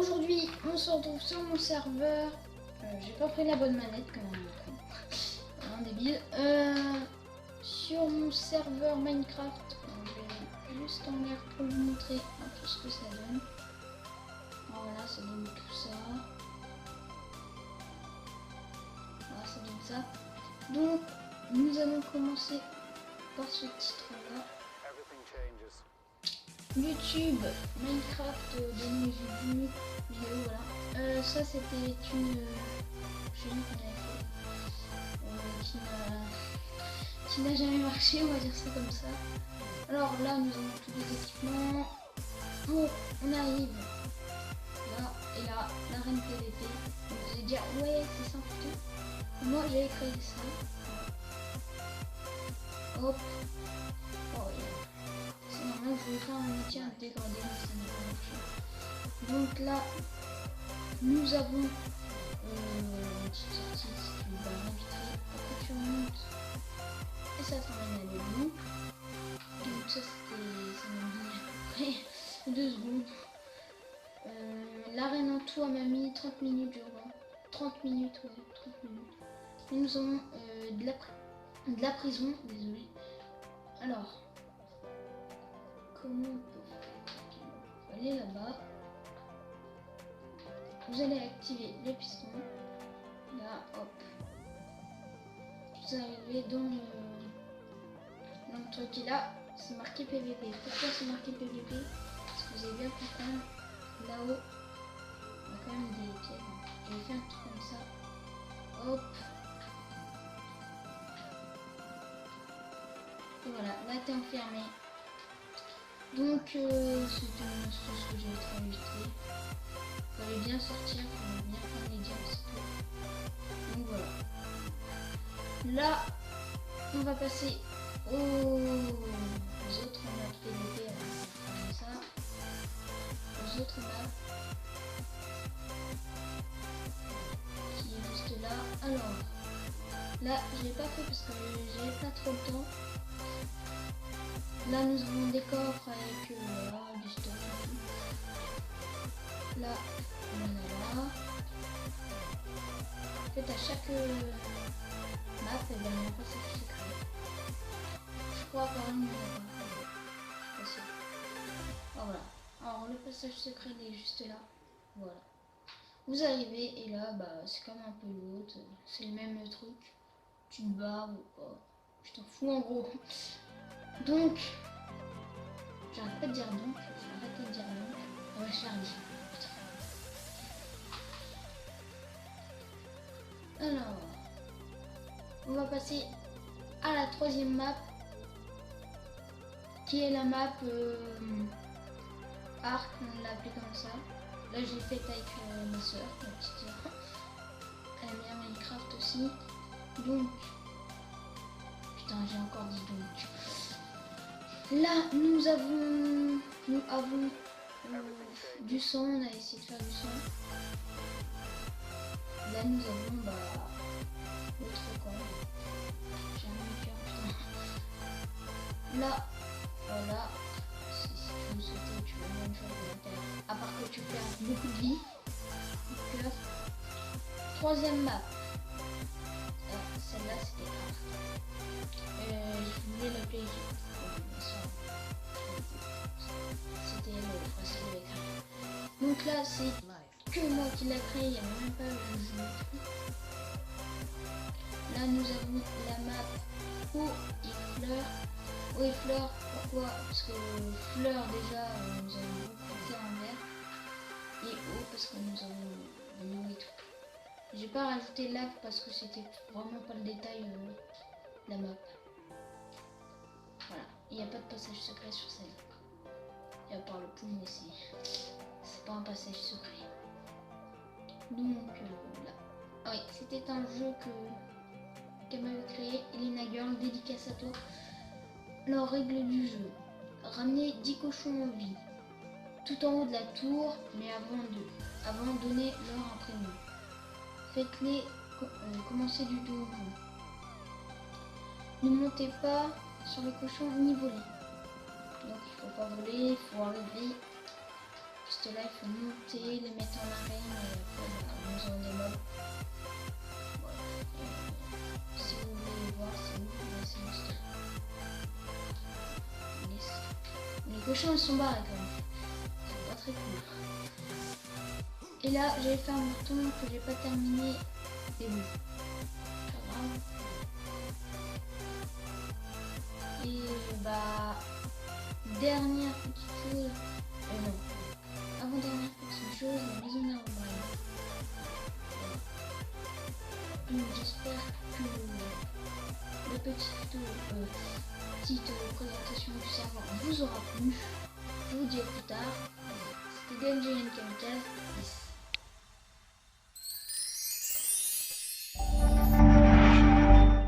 Aujourd'hui, on se retrouve sur mon serveur. J'ai pas pris la bonne manette comme un débile. Sur mon serveur Minecraft, je vais juste en l'air pour vous montrer un peu ce que ça donne. Voilà, ça donne tout ça. Voilà, ça donne ça. Donc, nous allons commencer par ce titre-là. YouTube, Minecraft, de vidéo, voilà. Ça c'était une chaîne qu'on avait fait, qui n'a jamais marché, on va dire ça comme ça. Alors là, nous avons tous les équipements. Bon, on arrive là, et là, l'arène PVP. Vous allez dire, ouais, c'est simple tout. Moi, j'ai créé ça. Hop. Oh, yeah. Normalement, je voulais faire un métier à dégrader, mais ça n'a pas marché. Donc là, nous avons une petite sortie, si tu vas l'inviter. Après, tu remontes et ça t'emmène à l'élu. Donc ça, ça m'a mis à peu près 2 secondes. L'arène en tout m'a mis 30 minutes, je crois. 30 minutes, ouais, 30 minutes. Et nous avons de la prison, désolé. Alors, comment on peut faire? Aller là-bas. Vous allez activer le piston. Là, hop. Vous arrivez dans le truc qui est là. C'est marqué PVP. Pourquoi c'est marqué PVP? Parce que vous avez bien compris. Là-haut, il y a quand même des pièges. Je vais faire un truc comme ça. Hop. Et voilà, là t'es enfermé. Donc c'est une astuce que j'ai enregistrée. Il fallait bien sortir, il fallait bien faire les diams, c'est tout. Donc voilà. Là, on va passer aux autres maps PVP, comme ça. Aux autres maps. Qui est juste là. Alors, là, je l'ai pas fait parce que j'avais pas trop le temps. Là, nous avons des coffres avec voilà, du stock. Là, on en a là. En fait, à chaque map, il y a un passage secret. Je crois quand même qu'il y a pas. Voilà. Alors, le passage secret, il est juste là. Voilà. Vous arrivez et là, bah, c'est comme un peu l'autre. C'est le même truc. Tu te barres ou pas. Je t'en fous en gros. Donc, j'arrête pas de dire donc, j'ai arrêté de dire donc. On va Charlie. Alors, on va passer à la troisième map, qui est la map Arc, on l'a appelé comme ça. Là, je l'ai faite avec ma soeur, ma petite soeur. Elle aime bien Minecraft aussi. Donc, putain, j'ai encore dit donc. Là, nous avons du sang, on a essayé de faire du sang. Là, nous avons l'autre camp. J'ai un cœur, putain. Là, voilà. Si tu veux sauter, tu veux même chose de l'intérieur. À part que tu perds beaucoup de vie. Cœur. Troisième map. Celle-là, c'était Arc. Je voulais l'appeler c'était le avec. Donc là, c'est que moi qui l'a créé, il n'y a même pas le jeu. Là, nous avons la map eau et fleurs. Eau et fleurs, pourquoi? Parce que fleurs, déjà, nous avons beaucoup de terre en vert. Et eau, parce que nous avons de l'eau et tout. J'ai pas rajouté lave parce que c'était vraiment pas le détail la map. Voilà, il n'y a pas de passage secret sur celle. Et à part le poum aussi. C'est pas un passage secret. Donc là. Ah oui, c'était un jeu qu'elle m'avait créé. Elena Girl, dédicace à toi. Alors, règle du jeu. Ramener 10 cochons en vie. Tout en haut de la tour, mais avant de donner leur un prénom. Faites-les commencer du tout au bout. Ne montez pas sur les cochons ni voler. Donc il faut pas voler, il faut enlever. Juste pistes là, il faut monter, les mettre en arène et après nous avons des mobs. Voilà. Si vous voulez voir, c'est où, c'est juste là. Les cochons ils sont barrés quand même. C'est pas très cool. Et là j'ai fait un bouton que j'ai pas terminé début. Pas grave. Et bah dernière petite chose. Non. Avant dernière petite chose, la maison d'Herobrine. Donc j'espère que la petite présentation du serveur vous aura plu. Je vous dis à plus tard. C'était DMG Kamikaze.